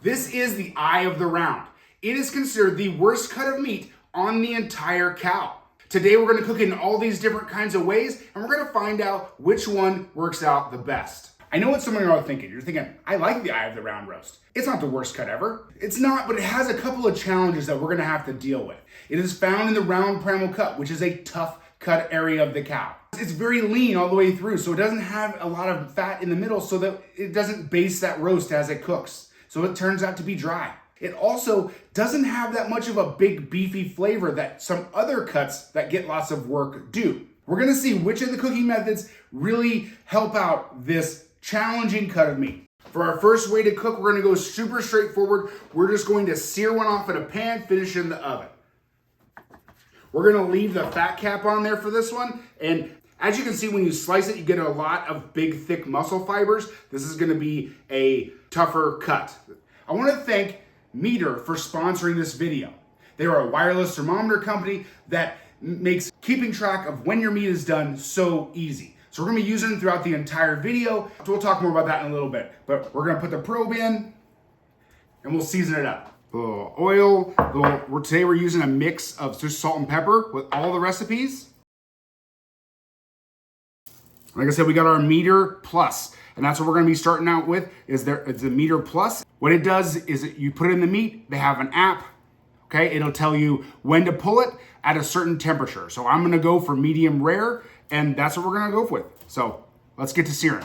This is the eye of the round. It is considered the worst cut of meat on the entire cow. Today we're gonna cook it in all these different kinds of ways, and we're gonna find out which one works out the best. I know what some of you are thinking. You're thinking, I like the eye of the round roast. It's not the worst cut ever. It's not, but it has a couple of challenges that we're gonna have to deal with. It is found in the round primal cut, which is a tough cut area of the cow. It's very lean all the way through, so it doesn't have a lot of fat in the middle so that it doesn't base that roast as it cooks. So it turns out to be dry. It also doesn't have that much of a big beefy flavor that some other cuts that get lots of work do. We're gonna see which of the cooking methods really help out this challenging cut of meat. For our first way to cook, we're gonna go super straightforward. We're just going to sear one off in a pan, finish in the oven. We're gonna leave the fat cap on there for this one, and as you can see, when you slice it, you get a lot of big, thick muscle fibers. This is gonna be a tougher cut. I wanna thank Meter for sponsoring this video. They are a wireless thermometer company that makes keeping track of when your meat is done so easy. So we're gonna be using them throughout the entire video. So we'll talk more about that in a little bit. But we're gonna put the probe in and we'll season it up. A little oil, today we're using a mix of just salt and pepper with all the recipes. Like I said, we got our Meter Plus, and that's what we're gonna be starting out with, it's a Meter Plus. What it does is you put it in the meat, they have an app, okay? It'll tell you when to pull it at a certain temperature. So I'm gonna go for medium rare, and that's what we're gonna go with. So let's get to searing.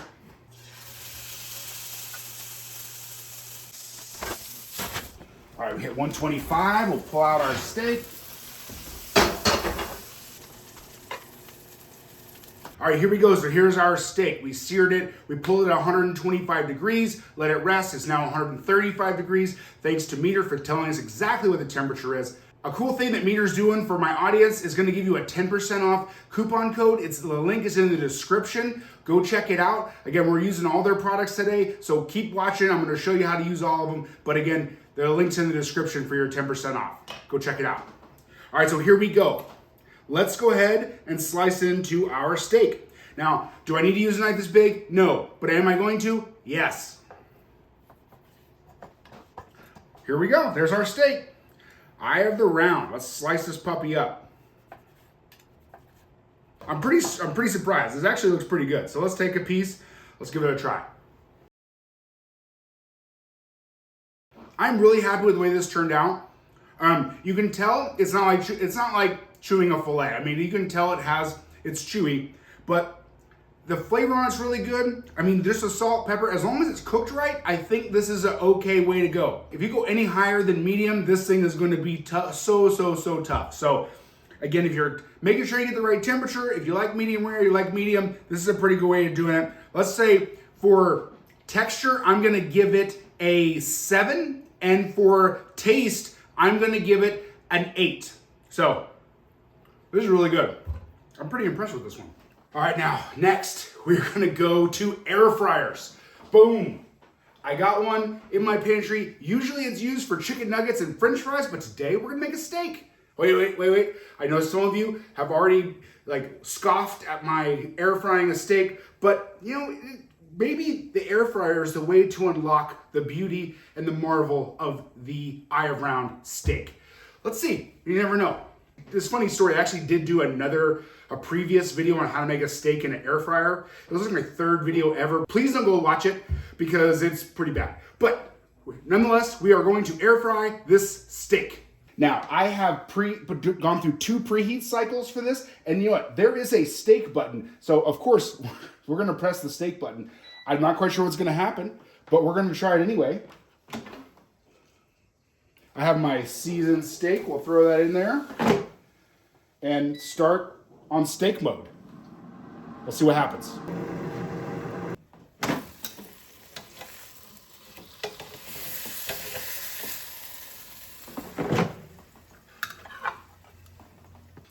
All right, we hit 125, we'll pull out our steak. All right, here we go. So here's our steak. We seared it. We pulled it at 125 degrees, let it rest. It's now 135 degrees. Thanks to Meter for telling us exactly what the temperature is. A cool thing that Meter's doing for my audience is gonna give you a 10% off coupon code. The link is in the description. Go check it out. Again, we're using all their products today, so keep watching. I'm gonna show you how to use all of them. But again, the link's in the description for your 10% off. Go check it out. All right, so here we go. Let's go ahead and slice into our steak. Now, do I need to use a knife this big? No, but am I going to? Yes. Here we go, there's our steak. Eye of the round, let's slice this puppy up. I'm pretty surprised, this actually looks pretty good. So let's take a piece, let's give it a try. I'm really happy with the way this turned out. You can tell it's not like chewing a fillet. I mean, you can tell it's chewy, but the flavor on it's really good. I mean, just the salt, pepper, as long as it's cooked right, I think this is an okay way to go. If you go any higher than medium, this thing is going to be tough, so tough. So again, if you're making sure you get the right temperature, if you like medium rare, you like medium, this is a pretty good way of doing it. Let's say for texture, I'm gonna give it a 7, and for taste, I'm gonna give it an 8. So this is really good. I'm pretty impressed with this one. All right, now, next, we're gonna go to air fryers. Boom. I got one in my pantry. Usually it's used for chicken nuggets and french fries, but today we're gonna make a steak. Wait. I know some of you have already scoffed at my air frying a steak, but you know, maybe the air fryer is the way to unlock the beauty and the marvel of the eye of round steak. Let's see, you never know. This funny story, I actually did do a previous video on how to make a steak in an air fryer. It was like my 3rd video ever. Please don't go watch it because it's pretty bad. But nonetheless, we are going to air fry this steak. Now, I have gone through 2 preheat cycles for this, and you know what? There is a steak button. So of course, we're gonna press the steak button. I'm not quite sure what's gonna happen, but we're gonna try it anyway. I have my seasoned steak. We'll throw that in there and start on steak mode. Let's see what happens.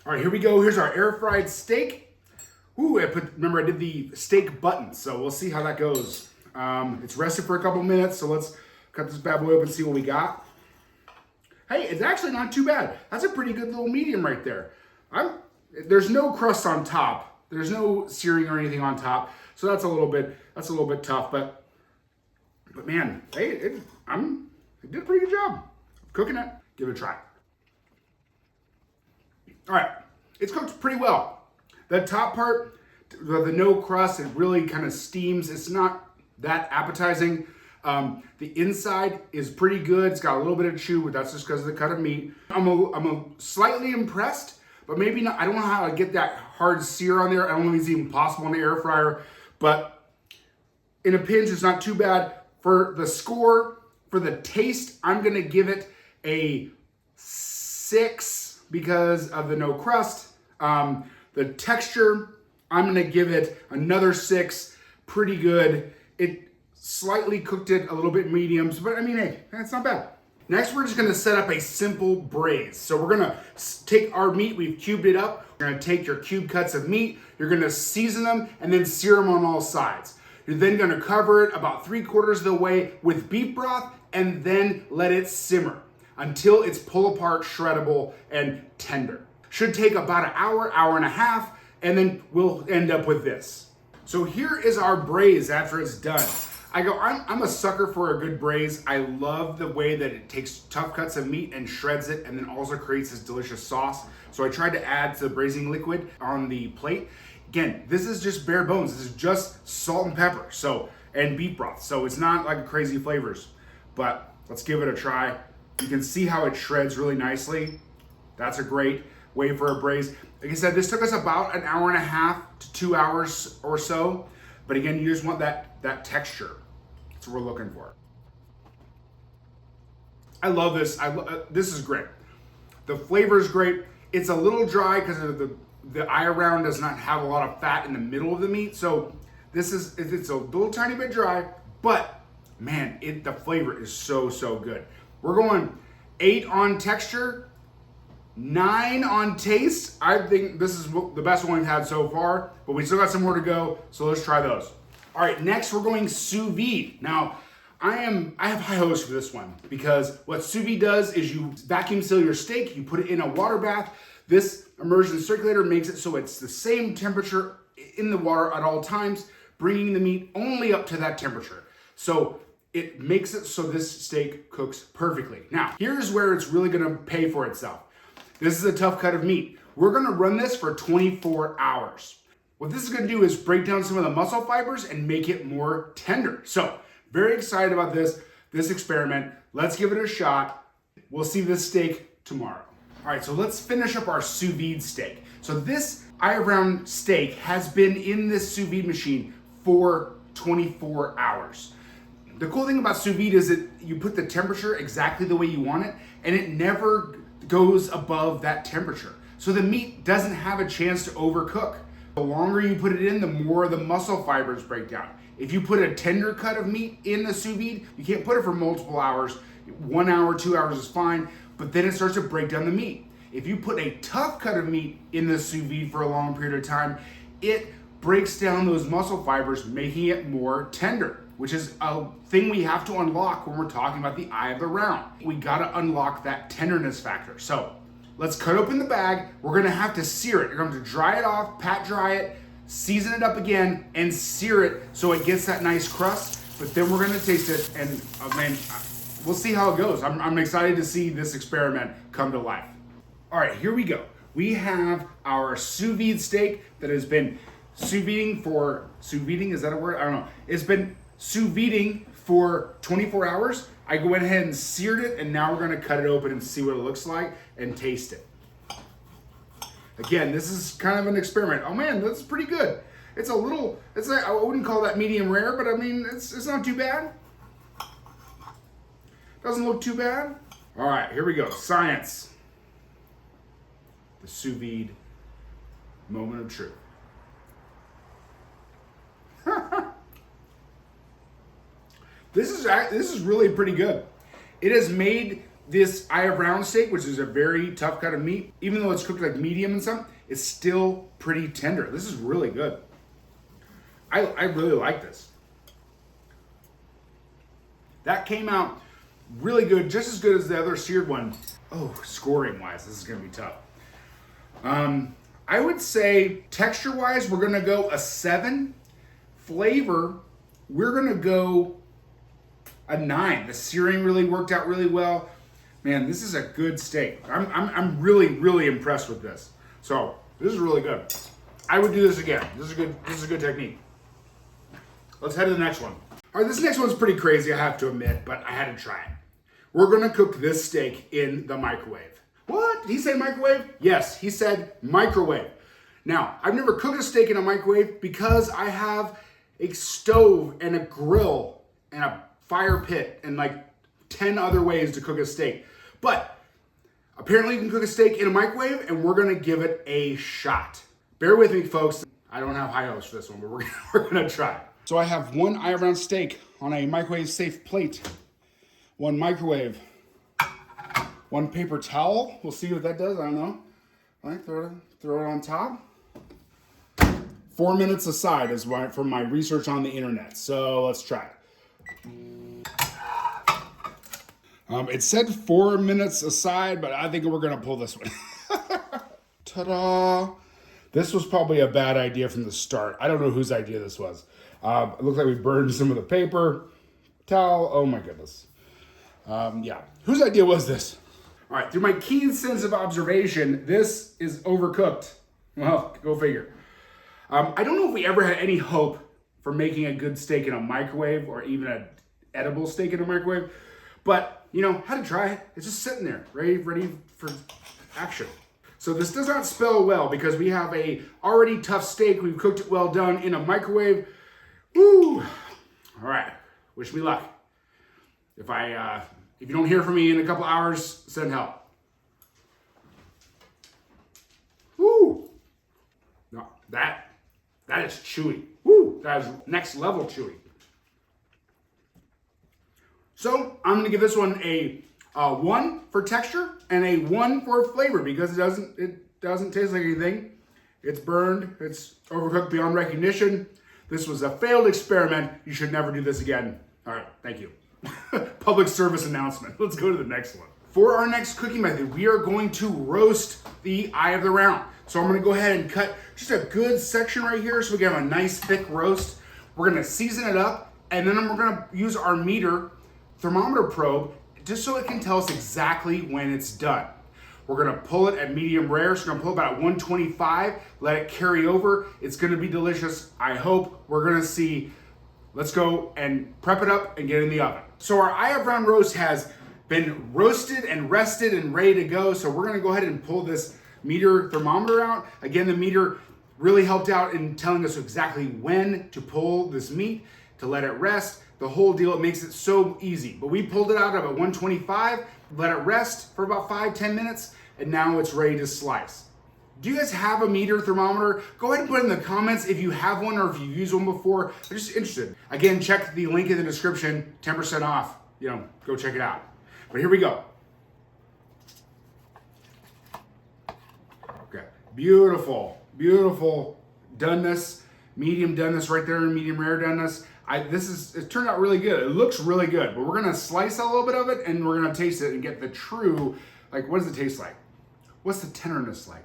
All right, here we go. Here's our air fried steak. Ooh, remember I did the steak button, so we'll see how that goes. It's rested for a couple minutes, so let's cut this bad boy open and see what we got. Hey, it's actually not too bad. That's a pretty good little medium right there. There's no crust on top. There's no searing or anything on top, so that's a little bit tough. But man, hey, It did a pretty good job of cooking it. Give it a try. All right, it's cooked pretty well. The top part, the no crust, it really kind of steams. It's not that appetizing. The inside is pretty good. It's got a little bit of chew, but that's just because of the cut of meat. I'm slightly impressed, but maybe not. I don't know how to get that hard sear on there. I don't know if it's even possible in the air fryer, but in a pinch, it's not too bad. For the score, for the taste, I'm gonna give it a 6 because of the no crust. The texture, I'm gonna give it another 6. Pretty good. It slightly cooked it a little bit mediums, but I mean, hey, that's not bad. Next, we're just gonna set up a simple braise. So we're gonna take our meat, we've cubed it up. You're gonna take your cube cuts of meat, you're gonna season them and then sear them on all sides. You're then gonna cover it about 3/4 of the way with beef broth and then let it simmer until it's pull apart, shreddable, and tender. Should take about an hour, hour and a half, and then we'll end up with this. So here is our braise after it's done. I'm a sucker for a good braise. I love the way that it takes tough cuts of meat and shreds it and then also creates this delicious sauce. So I tried to add the braising liquid on the plate. Again, this is just bare bones. This is just salt and pepper, and beef broth. So it's not like crazy flavors, but let's give it a try. You can see how it shreds really nicely. That's a great way for a braise. Like I said, this took us about an hour and a half to 2 hours or so. But again, you just want that texture. That's what we're looking for. I love this. This is great. The flavor is great. It's a little dry because of the eye around does not have a lot of fat in the middle of the meat. So it's a little tiny bit dry, but man, the flavor is so good. We're going 8 on texture, 9 on taste. I think this is the best one we've had so far, but we still got some more to go, so let's try those. All right, next we're going sous vide. Now, I have high hopes for this one because what sous vide does is you vacuum seal your steak, you put it in a water bath. This immersion circulator makes it so it's the same temperature in the water at all times, bringing the meat only up to that temperature. So it makes it so this steak cooks perfectly. Now, here's where it's really gonna pay for itself. This is a tough cut of meat. We're gonna run this for 24 hours. What this is gonna do is break down some of the muscle fibers and make it more tender. So, very excited about this experiment. Let's give it a shot. We'll see this steak tomorrow. All right, so let's finish up our sous vide steak. So this eye-round steak has been in this sous vide machine for 24 hours. The cool thing about sous vide is that you put the temperature exactly the way you want it, and it never goes above that temperature. So the meat doesn't have a chance to overcook. The longer you put it in, the more the muscle fibers break down. If you put a tender cut of meat in the sous vide, you can't put it for multiple hours. 1 hour, 2 hours is fine, but then it starts to break down the meat. If you put a tough cut of meat in the sous vide for a long period of time, it breaks down those muscle fibers, making it more tender, which is a thing we have to unlock when we're talking about the eye of the round. We gotta unlock that tenderness factor. So let's cut open the bag. We're gonna have to sear it. You're going to dry it off, pat dry it, season it up again, and sear it so it gets that nice crust. But then we're gonna taste it, and man, we'll see how it goes. I'm excited to see this experiment come to life. All right, here we go. We have our sous vide steak that has been sous viding, is that a word? I don't know. It's been sous viding for 24 hours. I went ahead and seared it, and now we're gonna cut it open and see what it looks like and taste it. Again, this is kind of an experiment. Oh man, that's pretty good. It's like, I wouldn't call that medium rare, but I mean, it's not too bad. Doesn't look too bad. All right, here we go, science. The sous vide moment of truth. This is really pretty good. It has made this eye of round steak, which is a very tough cut of meat, even though it's cooked like medium and something, it's still pretty tender. This is really good. I really like this. That came out really good, just as good as the other seared one. Oh, scoring wise, this is gonna be tough. I would say texture wise, we're gonna go a 7. Flavor, we're gonna go a 9. The searing really worked out really well. Man, this is a good steak. I'm really impressed with this. So this is really good. I would do this again. This is a good technique. Let's head to the next one. All right, this next one's pretty crazy, I have to admit, but I had to try it. We're gonna cook this steak in the microwave. What? Did he say microwave? Yes, he said microwave. Now, I've never cooked a steak in a microwave because I have a stove and a grill and a fire pit and like 10 other ways to cook a steak. But apparently you can cook a steak in a microwave, and we're gonna give it a shot. Bear with me, folks. I don't have high hopes for this one, but we're gonna try. So I have one eye round steak on a microwave safe plate, one microwave, one paper towel. We'll see what that does, I don't know. All right, throw it on top. 4 minutes aside is from my research on the internet. So let's try it. It said 4 minutes aside, but I think we're gonna pull this one. Ta-da! This was probably a bad idea from the start. I don't know whose idea this was. It looks like we burned some of the paper towel. Oh my goodness. Yeah, whose idea was this? All right, through my keen sense of observation, this is overcooked. Well, go figure. I don't know if we ever had any hope for making a good steak in a microwave or even an edible steak in a microwave, but you know, had to try it. It's just sitting there, ready for action. So this does not spell well because we have a already tough steak. We've cooked it well done in a microwave. Woo! All right, wish me luck. If you don't hear from me in a couple hours, send help. Woo! No, that is chewy. Woo! That is next level chewy. So I'm gonna give this one a 1 for texture and a 1 for flavor because it doesn't taste like anything. It's burned. It's overcooked beyond recognition. This was a failed experiment. You should never do this again. All right, thank you. Public service announcement. Let's go to the next one. For our next cooking method, we are going to roast the eye of the round. So I'm gonna go ahead and cut just a good section right here so we can have a nice thick roast. We're gonna season it up, and then we're gonna use our meter thermometer probe just so it can tell us exactly when it's done. We're gonna pull it at medium rare, so we're gonna pull it about 125, let it carry over. It's gonna be delicious, I hope. We're gonna see. Let's go and prep it up and get it in the oven. So our eye of round roast has been roasted and rested and ready to go. So we're gonna go ahead and pull this meter thermometer out. Again, the meter really helped out in telling us exactly when to pull this meat, to let it rest. The whole deal, it makes it so easy. But we pulled it out at 125, let it rest for about 5-10 minutes, and now it's ready to slice. Do you guys have a meter thermometer? Go ahead and put in the comments if you have one or if you've used one before. I'm just interested. Again, check the link in the description, 10% off. You know, go check it out. But here we go. Okay, beautiful, beautiful doneness, medium doneness right there, medium rare doneness. It turned out really good. It looks really good, but we're gonna slice a little bit of it and we're gonna taste it and get the true, like, what does it taste like? What's the tenderness like?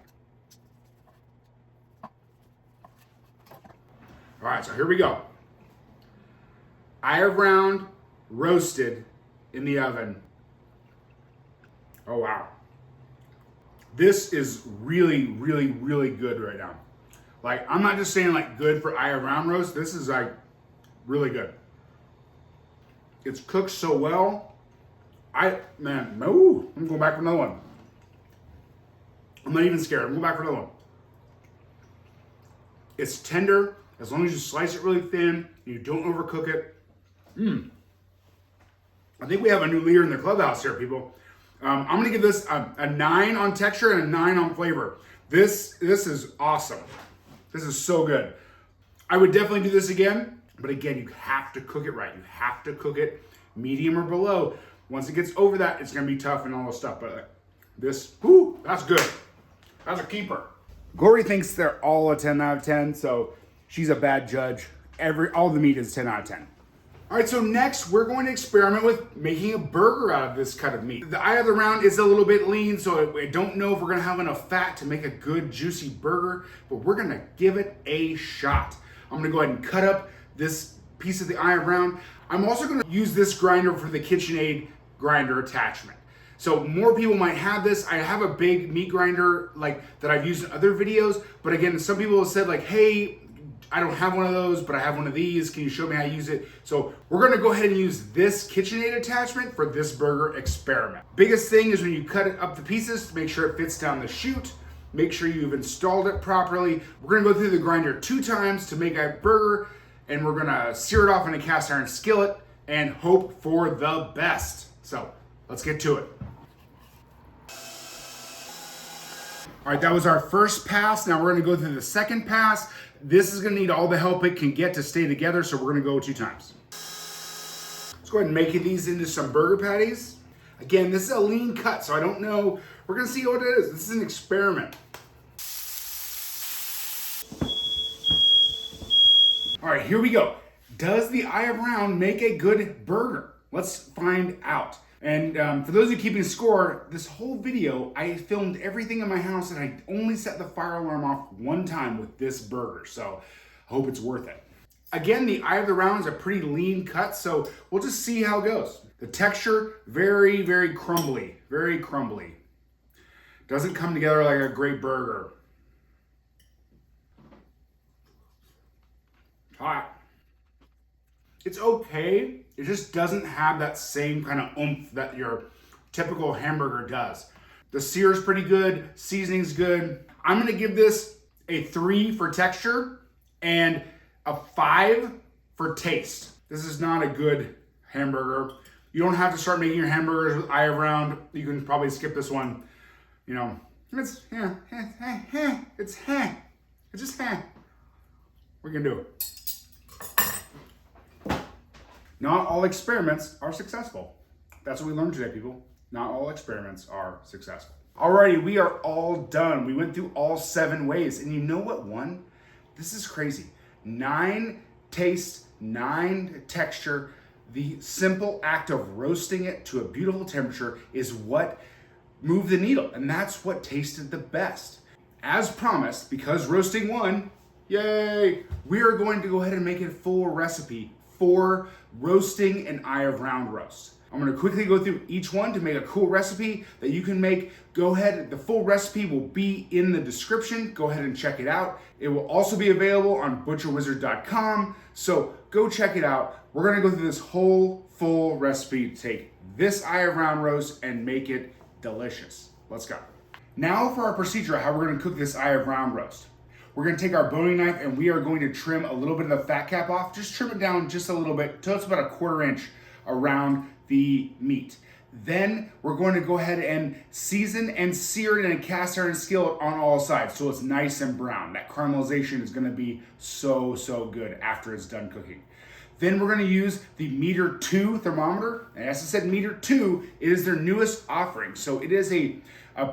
All right, so here we go. Eye of round, roasted in the oven. Oh, wow. This is really, really, really good right now. Like, I'm not just saying like good for eye of round roast. This is like really good. It's cooked so well. I'm going back for another one. I'm not even scared. I'm going back for another one. It's tender. As long as you slice it really thin, you don't overcook it. I think we have a new leader in the clubhouse here, people. I'm gonna give this a 9 on texture and a 9 on flavor. This is awesome. This is so good. I would definitely do this again, but again, you have to cook it right. You have to cook it medium or below. Once it gets over that, it's gonna be tough and all this stuff, but this, whoo, that's good. That's a keeper. Glory thinks they're all a 10 out of 10, so she's a bad judge. All the meat is 10 out of 10. All right, so next we're going to experiment with making a burger out of this cut of meat. The eye of the round is a little bit lean, so I don't know if we're gonna have enough fat to make a good juicy burger, but we're gonna give it a shot. I'm gonna go ahead and cut up this piece of the eye of round. I'm also gonna use this grinder for the KitchenAid grinder attachment. So more people might have this. I have a big meat grinder like that I've used in other videos, but again, some people have said like, hey, I don't have one of those, but I have one of these. Can you show me how to use it? So we're gonna go ahead and use this KitchenAid attachment for this burger experiment. Biggest thing is when you cut it up to pieces, to make sure it fits down the chute. Make sure you've installed it properly. We're gonna go through the grinder 2 times to make a burger, and we're gonna sear it off in a cast iron skillet and hope for the best. So let's get to it. All right, that was our first pass. Now we're gonna go through the second pass. This is gonna need all the help it can get to stay together, so we're gonna go 2 times. Let's go ahead and make these into some burger patties. Again, this is a lean cut, so I don't know. We're gonna see what it is. This is an experiment. All right, here we go. Does the eye of round make a good burger? Let's find out. And for those of you keeping score, this whole video, I filmed everything in my house and I only set the fire alarm off 1 time with this burger. So I hope it's worth it. Again, the eye of the round is a pretty lean cut, so we'll just see how it goes. The texture, very, very crumbly, very crumbly. Doesn't come together like a great burger. Hot. It's okay. It just doesn't have that same kind of oomph that your typical hamburger does. The sear is pretty good. Seasoning's good. I'm gonna give this a 3 for texture and a 5 for taste. This is not a good hamburger. You don't have to start making your hamburgers with eye of round. You can probably skip this one. You know, it's just We're gonna do it. Not all experiments are successful. That's what we learned today, people. Not all experiments are successful. Alrighty, we are all done. We went through all 7 ways, and you know what won? This is crazy. 9 taste, 9 texture. The simple act of roasting it to a beautiful temperature is what moved the needle, and that's what tasted the best. As promised, because roasting won, yay, we are going to go ahead and make a full recipe for roasting an eye of round roast. I'm gonna quickly go through each one to make a cool recipe that you can make. Go ahead, the full recipe will be in the description. Go ahead and check it out. It will also be available on butcherwizard.com, so go check it out. We're gonna go through this whole full recipe to take this eye of round roast and make it delicious. Let's go. Now for our procedure, how we're gonna cook this eye of round roast. We're gonna take our boning knife and we are going to trim a little bit of the fat cap off. Just trim it down just a little bit till it's about 1/4 inch around the meat. Then we're going to go ahead and season and sear it in a cast iron skillet on all sides so it's nice and brown. That caramelization is gonna be so, so good after it's done cooking. Then we're gonna use the meter 2 thermometer. And as I said, meter 2 is their newest offering. So it is a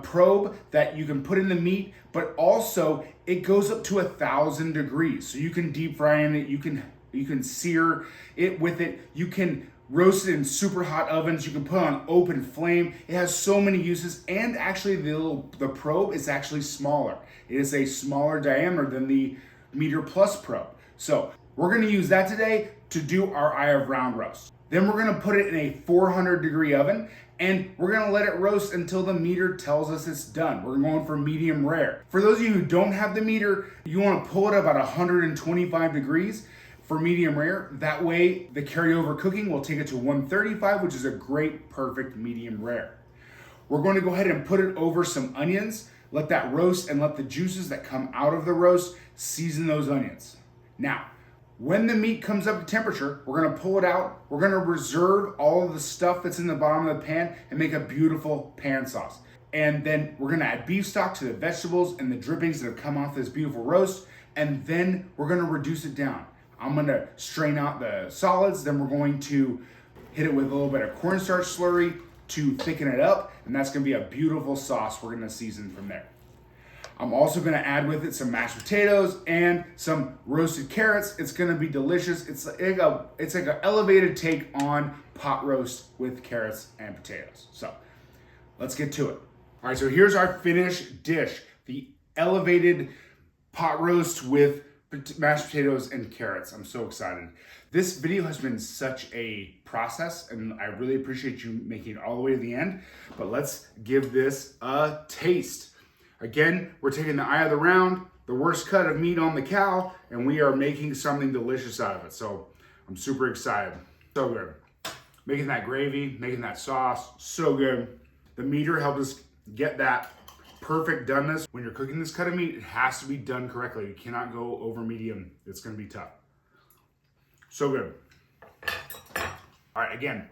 probe that you can put in the meat, but also it goes up to 1,000 degrees. So you can deep fry in it, you can sear it with it, you can roast it in super hot ovens, you can put it on open flame. It has so many uses, and actually the probe is actually smaller. It is a smaller diameter than the Meter Plus probe. So we're gonna use that today to do our eye of round roast. Then we're gonna put it in a 400 degree oven and we're gonna let it roast until the meter tells us it's done. We're going for medium rare. For those of you who don't have the meter, you wanna pull it about 125 degrees for medium rare. That way the carryover cooking will take it to 135, which is a great, perfect medium rare. We're going to go ahead and put it over some onions, let that roast and let the juices that come out of the roast season those onions. Now, when the meat comes up to temperature, we're gonna pull it out. We're gonna reserve all of the stuff that's in the bottom of the pan and make a beautiful pan sauce. And then we're gonna add beef stock to the vegetables and the drippings that have come off this beautiful roast. And then we're gonna reduce it down. I'm gonna strain out the solids. Then we're going to hit it with a little bit of cornstarch slurry to thicken it up. And that's gonna be a beautiful sauce we're gonna season from there. I'm also gonna add with it some mashed potatoes and some roasted carrots. It's gonna be delicious. It's like an elevated take on pot roast with carrots and potatoes. So let's get to it. All right, so here's our finished dish. The elevated pot roast with mashed potatoes and carrots. I'm so excited. This video has been such a process, and I really appreciate you making it all the way to the end. But let's give this a taste. Again, we're taking the eye of the round, the worst cut of meat on the cow, and we are making something delicious out of it. So I'm super excited. So good. Making that gravy, making that sauce, so good. The meter helped us get that perfect doneness. When you're cooking this cut of meat, it has to be done correctly. You cannot go over medium. It's gonna be tough. So good. All right, again,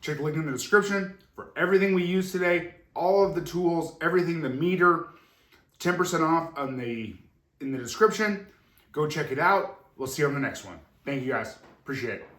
check the link in the description for everything we used today, all of the tools, everything, the meter, 10% off in the description. Go check it out. We'll see you on the next one. Thank you guys. Appreciate it.